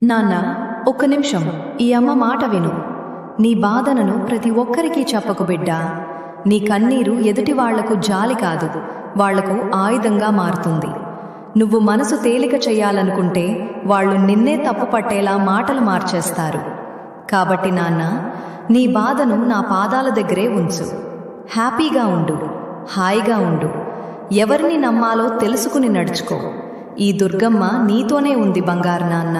నాన్న, ఒక్క నిమిషం. ఈ అమ్మ మాట విను. నీ బాధనను ప్రతి ఒక్కరికి చెప్పకు బిడ్డా. నీ కన్నీరు ఎదుటి వాళ్లకు జాలి కాదు, వాళ్లకు ఆయుధంగా మారుతుంది. నువ్వు మనసు తేలిక చెయ్యాలనుకుంటే వాళ్ళు నిన్నే తప్పు పట్టేలా మాటలు మార్చేస్తారు. కాబట్టి నాన్న, నీ బాధను నా పాదాల దగ్గరే ఉంచు. హ్యాపీగా ఉండు, హాయిగా ఉండు. ఎవరిని నమ్మాలో తెలుసుకుని నడుచుకో. ఈ దుర్గమ్మ నీతోనే ఉంది బంగారు నాన్న.